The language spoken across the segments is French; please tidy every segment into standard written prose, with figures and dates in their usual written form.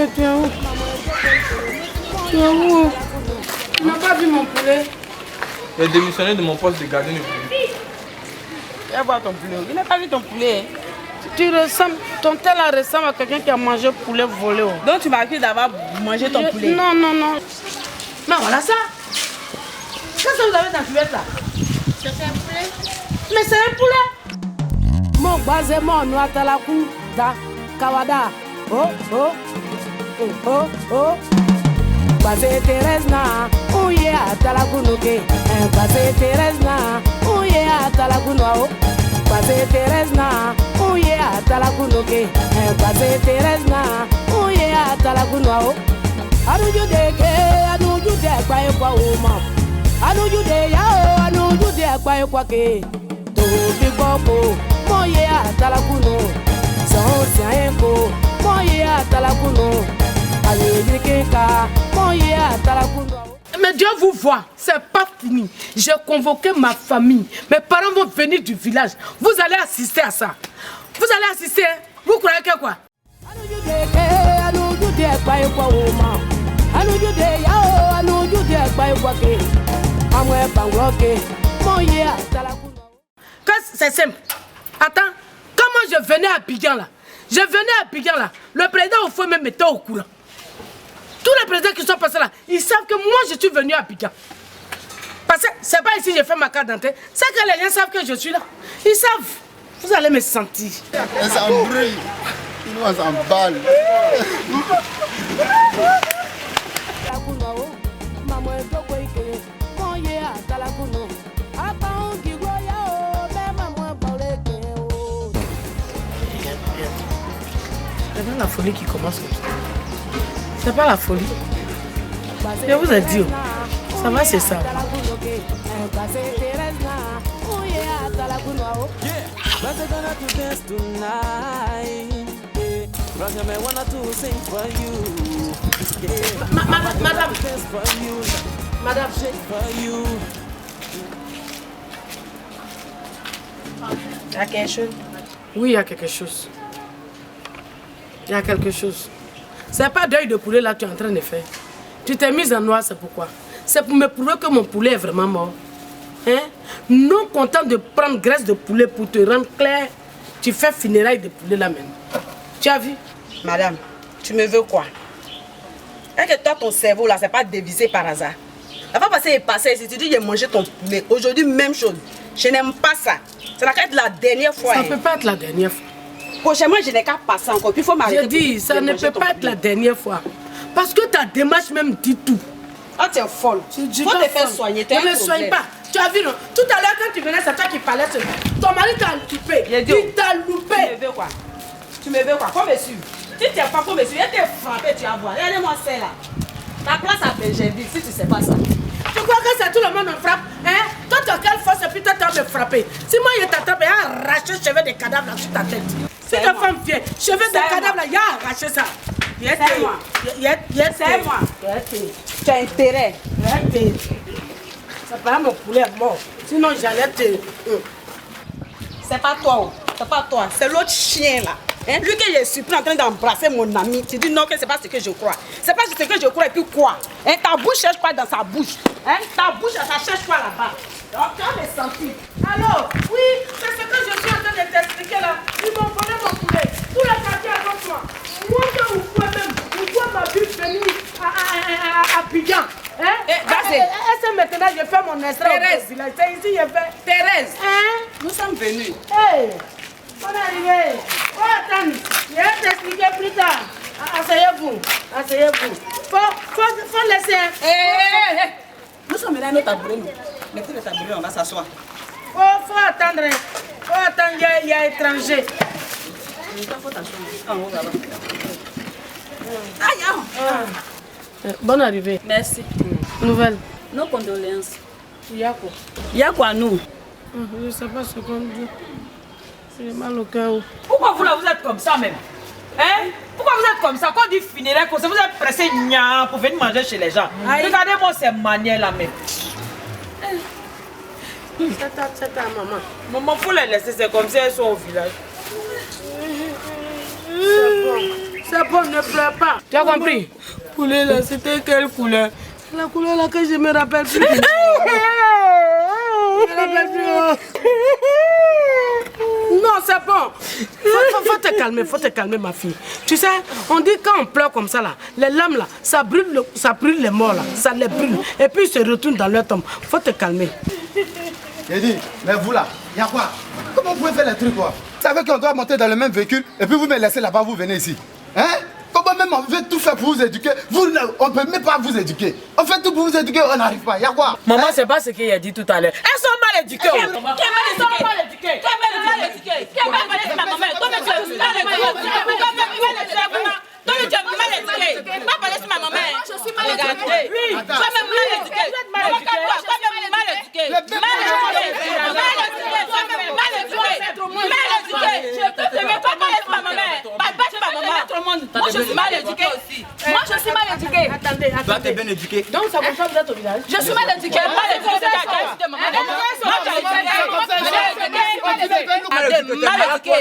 poulet, tu es où? Tu es où? Tu n'as pas vu mon poulet? J'ai démissionné de mon poste de gardien de poulet. Viens voir ton poulet. Il n'a pas vu ton poulet. Tu ressembles, ton tel ressemble à quelqu'un qui a mangé poulet volé. Donc tu m'as dit d'avoir mangé ton poulet? Non, non, non. Mais voilà ça. Qu'est-ce que vous avez dans la cuvette là? C'est un poulet. Mais c'est un poulet. Mon basé, mon noix à la cou, da, kawada. Oh, oh, oh, oh, oh. Basé Thérèse na, ouye à Talakunoke. Basé Thérèse na, ouye à Talakuno. Basé Thérèse na, ouye à Talakunoke. Basé Thérèse na, ouye à Talakuno. Anuju deke, anuju de kwa ekwa uma. Anuju de yao, anuju de kwa ekwa ke. To bigopo, moye à Talakuno. Son sienko, moye à Talakuno. Mais Dieu vous voit, c'est pas fini. J'ai convoqué ma famille. Mes parents vont venir du village. Vous allez assister à ça. Vous allez assister. Vous croyez que quoi? C'est simple. Attends, comment je venais à Abidjan là? Je venais à Abidjan là. Le président au fond me mettait au courant. Tous les présidents qui sont passés là, ils savent que moi je suis venu à Abidjan. Parce que c'est pas ici que j'ai fait ma carte d'entrée. C'est que les gens savent que je suis là. Ils savent. Vous allez me sentir. Elle s'embrouille. Nous on s'emballe. C'est pas la folie qui commence comme ça. C'est pas la folie. Je vous ai dit, ça va, c'est ça. Madame. Madame. Il y a quelque chose? Oui, il y a quelque chose. Il y a quelque chose. C'est pas d'œil de poulet là que tu es en train de faire. Tu t'es mise en noir, c'est pourquoi? C'est pour me prouver que mon poulet est vraiment mort. Hein? Non content de prendre graisse de poulet pour te rendre clair, tu fais funérailles de poulet là même. Tu as vu? Madame, tu me veux quoi? Est-ce que toi, ton cerveau là, c'est pas dévisé par hasard? La fois passée est passée ici, tu dis que j'ai mangé ton poulet. Aujourd'hui, même chose. Je n'aime pas ça. Ça va être la dernière fois. Ça ne peut pas être la dernière fois. Prochainement, je n'ai qu'à passer encore. Puis il faut m'arrêter. Je dis, ça ne peut pas être la dernière fois. Parce que ta démarche même dit tout. Ah, tu es folle. Tu faut te faire soigner. Ne me soigne pas. Tu as vu, non? Tout à l'heure, quand tu venais, c'est toi qui parlais. Ton mari t'a loupé. Il t'a loupé. Tu me veux quoi? Tu me veux quoi? Faut me suivre. Si tu n'es pas, faut me suivre. Il t'a frappé, tu vas voir. Regardez-moi celle-là. Ta place à Benjerville, si tu ne sais pas ça. Tu crois que c'est tout le monde me frappe? Hein? Toi, tu as quelle force et puis toi, tu vas me frapper. Si moi, je t'attrape, il a arraché le cheveu des cadavres là sur ta tête. Si ta femme vient, cheveux des cadavres là, il a arraché ça. C'est moi. C'est moi. Tu as intérêt. Ça paraît mon poulet est mort. Sinon, j'allais te... C'est pas toi. C'est pas toi. C'est l'autre chien là. Hein? Lui que je suis en train d'embrasser mon ami, tu dis non que c'est pas ce que je crois. C'est pas ce que je crois et puis quoi? Hein? Ta bouche cherche quoi dans sa bouche? Hein? Ta bouche, ça cherche quoi là-bas? Donc tu vas me sentir. Alors, oui, c'est ce que je suis en train de t'expliquer là. Ils m'ont volé mon poulet. Tout le quartier avec moi. Moi, quand vous pouvez même, vous pouvez ma vie venir à Abidjan. Hein? Est-ce que maintenant je fais mon extrait? Thérèse, c'est ici je fais. Thérèse, hein? Nous sommes venus. Hey, on est arrivé. Oh, attends, je vais t'expliquer plus tard. Asseyez-vous, asseyez-vous. Faut laisser. Nous sommes venus à notre tabouret. Mettez le tabouret, on va s'asseoir. Faut attendre. Faut attendre, il y a étranger. Bonne arrivée. Merci. Nouvelle. Nos condoléances. Il y a quoi? Il y a quoi nous? Je ne sais pas ce qu'on dit. C'est mal au cœur. Pourquoi vous là vous êtes comme ça même? Hein? Pourquoi vous êtes comme ça? Quand on dit funérailles comme ça, vous êtes pressé pour venir manger chez les gens. Regardez-moi ces manières là même. C'est ta maman. Maman, faut les laisser, c'est comme si elles sont au village. C'est bon, ne pleure pas. Tu as compris? Poulet là, c'était quelle couleur? La couleur là que je me rappelle plus. Je me rappelle plus. Non, c'est bon. Faut te calmer, ma fille. Tu sais, on dit quand on pleure comme ça là, les lames là, ça brûle les morts là, ça les brûle. Et puis ils se retournent dans leur tombe. Faut te calmer. J'ai dit, mais vous là, y'a quoi? Comment vous pouvez faire les trucs quoi? Vous savez qu'on doit monter dans le même véhicule et puis vous me laissez là-bas, vous venez ici. Hein? Comment même on veut tout faire pour vous éduquer? On ne peut même pas vous éduquer. On fait tout pour vous éduquer, on n'arrive pas. Y'a quoi? Maman, c'est pas ce qu'il a dit tout à l'heure. Elles sont mal éduquées. Elles sont mal éduquées. Qui est mal éduquée? Qui est mal éduquée? Ma maman, toi tu es mal éduquée. Toi tu es mal éduquée. Pas parler sur ma maman. Je suis mal éduquée. Oui. Toi même mal éduquée. Mal éduquée. Mal éduquée. Je peux te mettre pas parler sur ma maman. Moi je suis mal éduquée aussi. Moi je suis mal éduquée. Attendez. Toi, t'es bien éduqué. Donc ça vous change d'être au village? Je suis mal éduquée. Mal éduquée.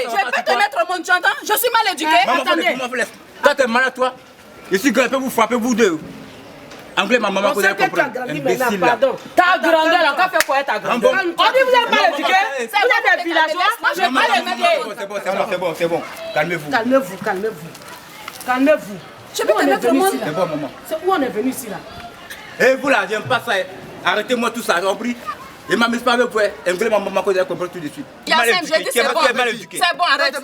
Je peux te mettre au monde, tu entends? Je suis mal éduquée. Attendez. Toi, t'es malade, toi. Je suis grand, je peux vous frapper, vous deux. Anglais, ma maman, vous allez comprendre. Imbécile, là. Ta grandeur, encore fait quoi ta grandeur? On dit vous êtes mal éduqué. Vous êtes des villageois. Moi je suis mal éduqué. C'est bon. Calmez-vous. Calmez-vous. Je peux te mettre au monde. C'est bon, maman. C'est où on est venu ici là? Et vous là, j'aime pas ça. Arrêtez-moi tout ça, j'ai compris. Et ma mise pas avec vous. Anglais, ma maman, vous allez comprendre tout de suite. Yassem, je dis c'est bon. C'est bon, arrête.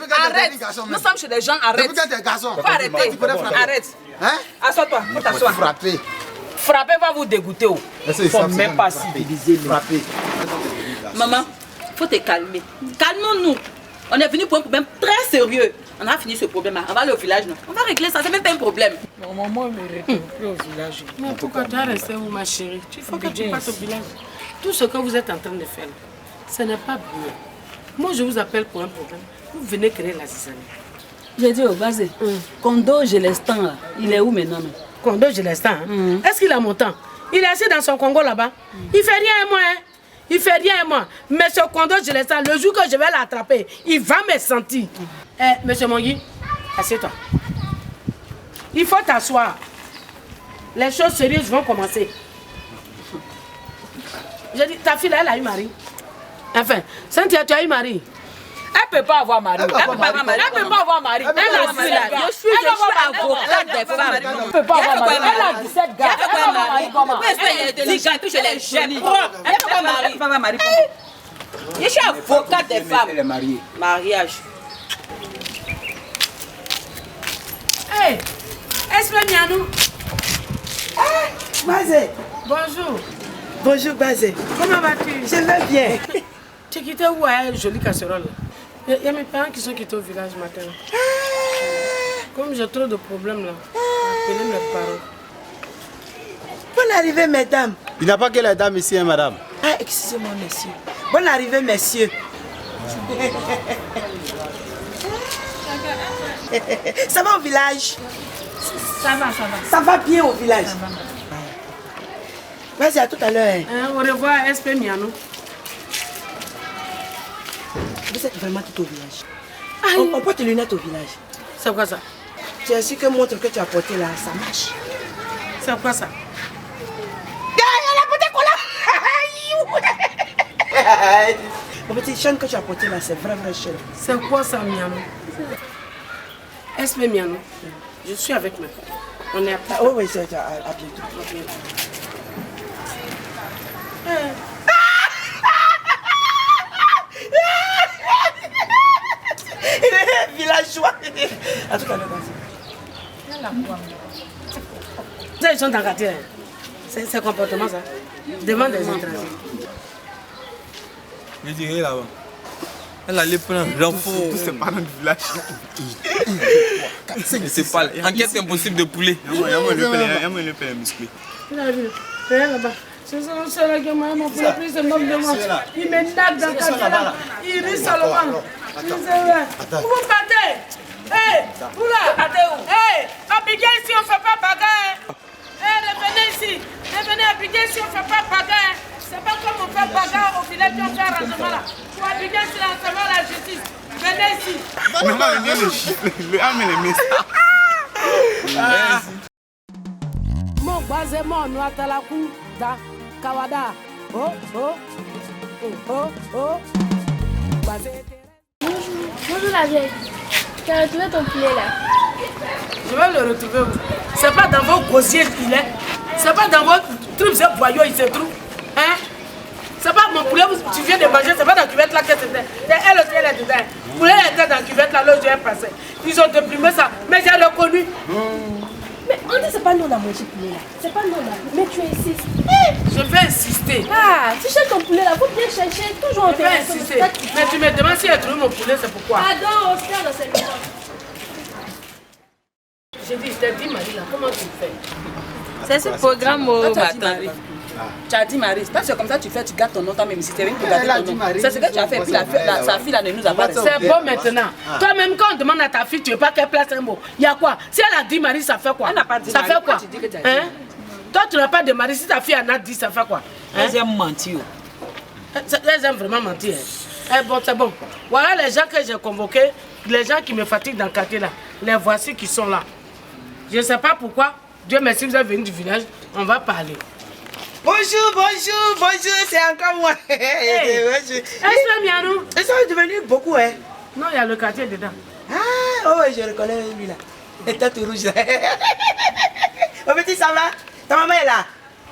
Nous sommes chez des gens, arrête. Depuis quand t'es garçon? Faut arrêter. Arrête. Hein? Assois-toi, faut t'asseoir. Frapper. Frapper va vous dégoûter. Faut même pas civiliser. Frapper. Maman, faut te calmer. Calmons-nous. On est venu pour un problème très sérieux. On a fini ce problème. On va aller au village. Non? On va régler ça. C'est même pas un problème. Mon maman me retrouve plus au village. Mais pourquoi tu as resté où, ma chérie? Il faut que tu passes au village. Tout ce que vous êtes en train de faire, ce n'est pas bien. Moi, je vous appelle pour un problème. Vous venez créer la zizanie. J'ai dit au Bazé, Kondo Gélestan, là, il est où maintenant? Kondo Gélestan, est-ce qu'il a mon temps? Il est assis dans son Congo là-bas. Il fait rien à moi, hein? Il fait rien à moi. Mais ce Kondo Gélestan, le jour que je vais l'attraper, il va me sentir. Monsieur Mongui, assieds-toi. Il faut t'asseoir. Les choses sérieuses vont commencer. J'ai dit, ta fille là, elle a eu mari. Enfin, Cynthia, tu as eu mari. Elle peut pas avoir mari. Elle peut pas avoir mari. Elle peut pas avoir mari. Elle a 17 gars. Je suis avocate des femmes. Elle peut pas avoir mari. Elle a 17 gars. Elle peut pas avoir mari comment? Elle est intelligente, puis je les jette. Elle peut pas avoir mari. Je suis avocate des femmes. Elle est mariée. Mariage. Hey, explique-nous. Bazé, Bonjour. bonjour Bazé. Comment vas-tu? Je vais bien. Tu es quitté où à une jolie casserole? Il y a mes parents qui sont quittés au village ce matin. Comme j'ai trop de problèmes là, j'ai appelé mes parents. Bonne arrivée, mesdames. Il n'y a pas que les dames ici, hein, madame. Ah, excusez-moi, messieurs. Bonne arrivée, messieurs. Ça va au village? Ça va. Ça va bien au village. Vas-y, à tout à l'heure. Au revoir, SP Miano. Vous êtes vraiment tout au village. On porte tes lunettes au village. C'est quoi ça? Tu as su que montre que tu as porté là, ça marche. C'est quoi ça? Mon petit chaîne que tu as porté là, c'est vraiment cher. C'est quoi ça, Miano? SP Miano. Je suis avec mes parents. On est à Ah, oui, c'est à bientôt. Villageois. À tout à l'heure. Ils sont dans le quartier. C'est comportement ça. Devant des étrangers. Je dirais là-bas. Elle allait prendre un renfort. Tous ces parents du village. C'est pas. Enquête impossible de poulet. Il a vu. Regarde là-bas. C'est ça, c'est là que moi, mon poulet pris ce nombre de moi. Il me nappe dans le quartier là. Il rit seulement. Vous partez. Hé, vous là. Hé, Abidjan ici, on ne fait pas bagarre. Hé, revenez ici. Revenez à Abidjan ici, on ne fait pas bagarre. C'est pas comme on fait bagarre au village qu'on fait arrangement là. Pour Abidjan, c'est l'enseignement la justice. Venez ici. Maman, le chiffre. Le âme et les messages. Mon basé, mon noir, la cou, da, kawada. Oh, oh, oh, oh. Bonjour la vieille. Tu as retrouvé ton poulet là? Je vais le retrouver où? C'est pas dans vos gosiers qu'il est. C'est pas dans vos trucs, ces boyaux, il se trouve. Hein? C'est pas mon poulet, tu viens de manger, c'est pas dans la cuvette là que c'était. Elle aussi, elle est dedans. Le poulet était dans la cuvette là, là où j'ai passé. Ils ont déprimé ça, mais j'ai reconnu. Mais on dit c'est pas nous on a mangé poulet là. C'est pas nous là. Mais tu insistes. Je vais insister. Ah, tu cherches ton poulet là, faut bien chercher. Toujours en Je vais insister. Mais tu me demandes si elle a trouvé mon poulet, c'est pourquoi? Pardon, on se perd dans cette maison. J'ai dit, je t'ai dit Marie là, comment tu fais? C'est ce programme au matin. Tu as dit Marie, c'est comme ça tu fais, tu gardes ton nom, même si c'est rien pour garder ton nom. C'est ce que tu as fait, puis sa fille là ne nous a pas. C'est bon maintenant. Toi-même, quand on demande à ta fille, tu veux pas qu'elle place un mot. Il y a quoi? Si elle a dit Marie, ça fait quoi? Elle n'a pas dit ça Marie. fait quoi? Hein? Toi, tu n'as pas de Marie, si ta fille en a dit, ça fait quoi? Elles aiment mentir. Elles aiment vraiment mentir. Bon, c'est bon. Voilà les gens que j'ai convoqués, les gens qui me fatiguent dans le quartier là. Les voici qui sont là. Je ne sais pas pourquoi. Dieu merci, vous êtes venus du village. On va parler. Bonjour, bonjour, bonjour, c'est encore moi. Hey. Bonjour. Est-ce que Mianou? Ils sont devenus beaucoup, hein? Non, il y a le quartier dedans. Ah, oh, je reconnais lui là. Et tête rouge là. Mon petit, ça va? Ta maman est là?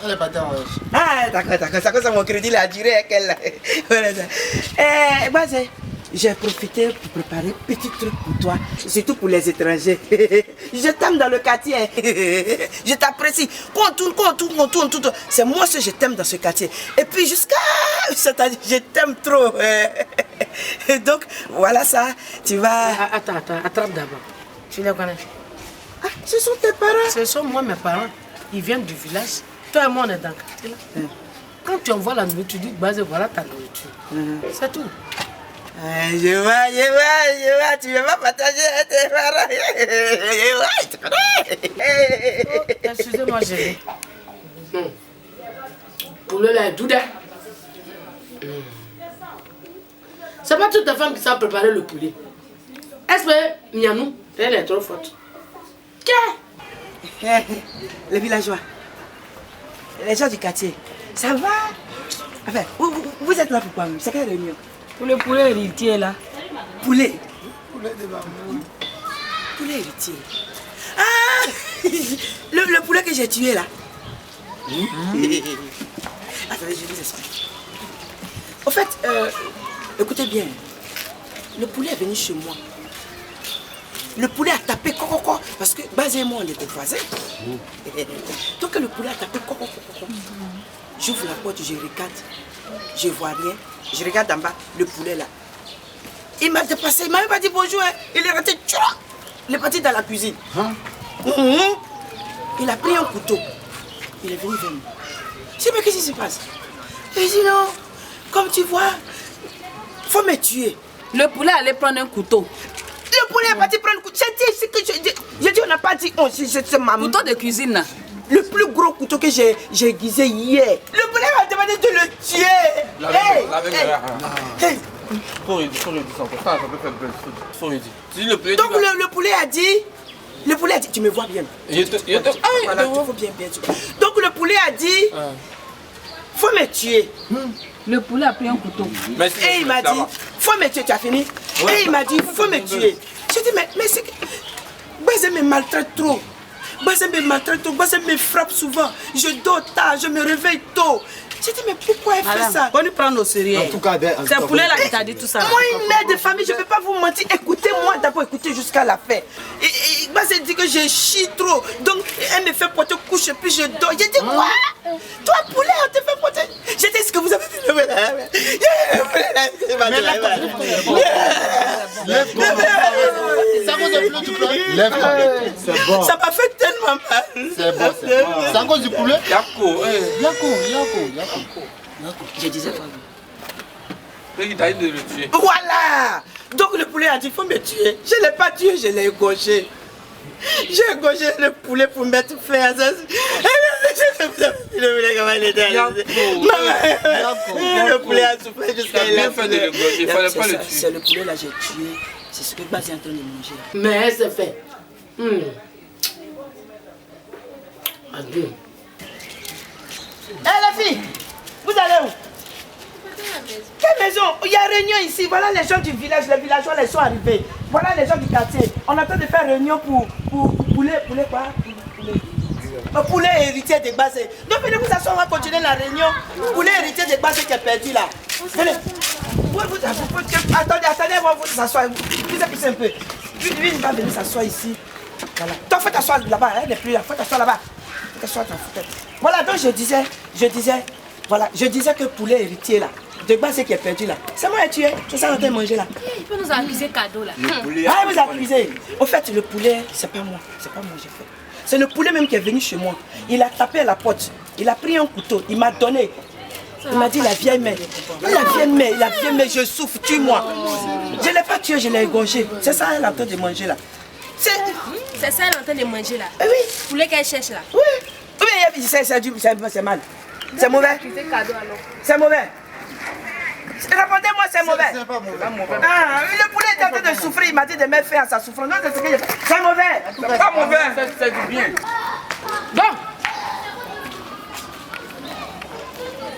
Elle est partie en wesh. Ah, d'accord, ça cause mon crédit là, duré qu'elle là. Voilà ça. Moi, j'ai profité pour préparer un petit truc pour toi, surtout pour les étrangers. Je t'aime dans le quartier. Je t'apprécie. Quand on tourne. C'est moi que je t'aime dans ce quartier. Et puis jusqu'à... C'est-à-dire, je t'aime trop. Donc, voilà ça. Tu vas... Attends, attrape d'abord. Tu les connais? Ah, ce sont tes parents? Ce sont moi, mes parents. Ils viennent du village. Toi et moi, on est dans le quartier là. Quand tu envoies la nourriture, tu dis, bah, voilà ta nourriture. C'est tout. Je vois, tu ne veux pas partager avec tes parents. Je vois, tu connais. Excusez-moi, chérie. Pour le lait, Douda. C'est pas toutes les femmes qui savent préparer le poulet. Est-ce que Mianou, elle est trop forte? Les villageois, les gens du quartier, ça va? Enfin, vous êtes là pourquoi? C'est quelle réunion? Pour le poulet héritier là. Poulet? Poulet héritier. Ah! Le poulet que j'ai tué là. Attendez, je vous explique. Au fait, écoutez bien. Le poulet est venu chez moi. Le poulet a tapé coco parce que Bazé et moi on était voisins. Donc le poulet a tapé coco. J'ouvre la porte, je regarde. Je vois rien. Je regarde en bas, le poulet là. Il m'a dépassé, il m'a même pas dit bonjour. Hein. Il est rentré, il est parti dans la cuisine. Il a pris un couteau. Il est venu vers moi. Je dis, mais qu'est-ce qui se passe? Il dit non, comme tu vois, il faut me tuer. Le poulet allait prendre un couteau. Le poulet est parti prendre un couteau. J'ai dit ce que j'ai dit, on n'a pas dit on, c'est ma couteau de cuisine là. Le plus gros couteau que j'ai aiguisé hier. Le poulet m'a demandé de le tuer. Faut redire ça encore. Ça peut faire belle chose. Faut redire. Donc le poulet a dit, tu me vois bien. Voilà, il faut bien. Donc le poulet a dit, faut me tuer. Le poulet a pris un couteau. Et il m'a dit, faut me tuer, tu as fini? Et il m'a dit, faut me tuer. J'ai dit, mais c'est que... Bazé me maltraite trop. Bazé me frappe souvent. Je dors tard, je me réveille tôt. J'ai dit, mais pourquoi elle fait ça? On lui prend au sérieux. En tout cas, c'est le poulet là qui t'a dit tout ça. Moi, une mère de famille, je ne peux pas vous mentir. Écoutez-moi d'abord, écoutez jusqu'à la fin. Et Bazé dit que je chie trop. Donc, elle me fait porter couche et puis je dors. J'ai dit, quoi? Toi, poulet, on te fait porter. J'ai dit, ce que vous avez dit. C'est bon. Ça m'a fait tellement mal. C'est bon. C'est à cause du poulet? Yako. Je disais quoi? Il t'a dit de le tuer. Voilà. Donc le poulet a dit, il faut me tuer. Je ne l'ai pas tué, je l'ai égorgé. J'ai égorgé le poulet pour mettre fin à ça. Le poulet a souffert jusqu'à la bien fait de l'égorger, il ne fallait pas le tuer. C'est le poulet là, j'ai tué. C'est ce que Bazé est en train de manger. Mais c'est fait. Adieu. Eh les filles, vous allez où? Quelle maison? Il y a réunion ici. Voilà les gens du village, les villageois, ils sont arrivés. Voilà les gens du quartier. On est en train de faire réunion pour poulet quoi? Poulet héritier de base. Donc venez vous asseoir, on va continuer la réunion. Poulet héritier de base qui est perdu là. Venez. Attendez, on va vous asseoir. Vous poussez un peu. Lui, il va venir s'asseoir ici. Voilà. Toi, faut t'asseoir là-bas, elle n'est plus là. Faut t'asseoir là-bas. Faut t'asseoir dans la fauteuil. Voilà, donc je disais que poulet héritier là, de base qui est perdu là. C'est moi qui ai tué. C'est ça qu'on a mangé là. Il peut nous accuser cadeau là. Ah, vous accusez. Au fait, le poulet, c'est pas moi. C'est pas moi j'ai fait. C'est le poulet même qui est venu chez moi. Il a tapé à la porte. Il a pris un couteau. Il m'a donné. Il m'a dit la vieille mère. La vieille mère, je souffre, tue-moi. Je ne l'ai pas tué, je l'ai égorgé. C'est ça, elle est en train de manger là. C'est ça, elle est en train de manger là. Oui. Poulet qu'elle cherche là. Oui. Oui, c'est mal. C'est mauvais. C'est mauvais. Répondez-moi, c'est mauvais. C'est pas mauvais. Ah, le poulet est en train de souffrir. Il m'a dit de mettre fin à sa souffrance. Non, c'est ce que j'ai fait. C'est mauvais. C'est pas mauvais, c'est du bien. Donc,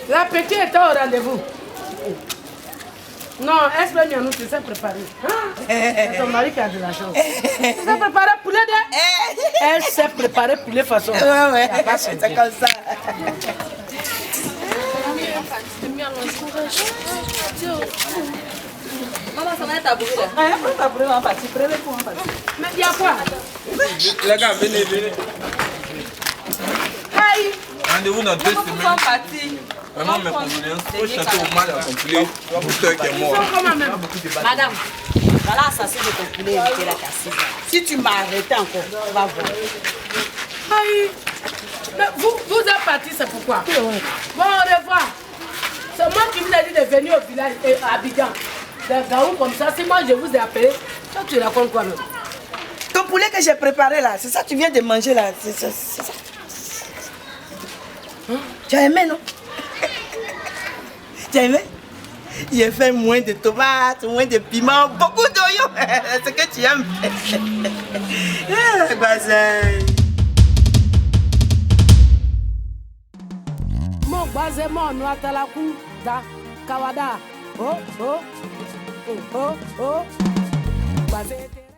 la petite était au rendez-vous. Non, explique-moi, nous, tu sais préparer. C'est ton mari qui a de la chance. Tu sais préparer poulet de... Elle sait préparer poulet façon. Ouais, c'est comme ça. Maman, ça va être tabouret là. Prends ta brûle en partie, prenez pour en partie. Mais il y a quoi? Les gars, venez. Aïe! Rendez-vous dans 2 semaines. Comment parti? Vraiment, mes condoléances. Faut chanter au mal à ton poulet. Bouteur qui est mort. Madame, voilà l'assassin de ton poulet hérité là qui est assis là. Si tu m'as arrêté encore, on va voir. Aïe! Mais vous êtes parti, c'est pourquoi? Bon, au revoir. C'est moi qui vous ai dit de venir au village à Abidjan. Des gaou comme ça, si moi je vous ai appelé, toi tu racontes quoi même? Ton poulet que j'ai préparé là, c'est ça que tu viens de manger là. C'est ça. Tu as aimé, non? Tu as aimé? J'ai fait moins de tomates, moins de piments, beaucoup d'oignons. C'est ce que tu aimes. Mon basé, mon noatalakou, da, kawada. Oh. Basé.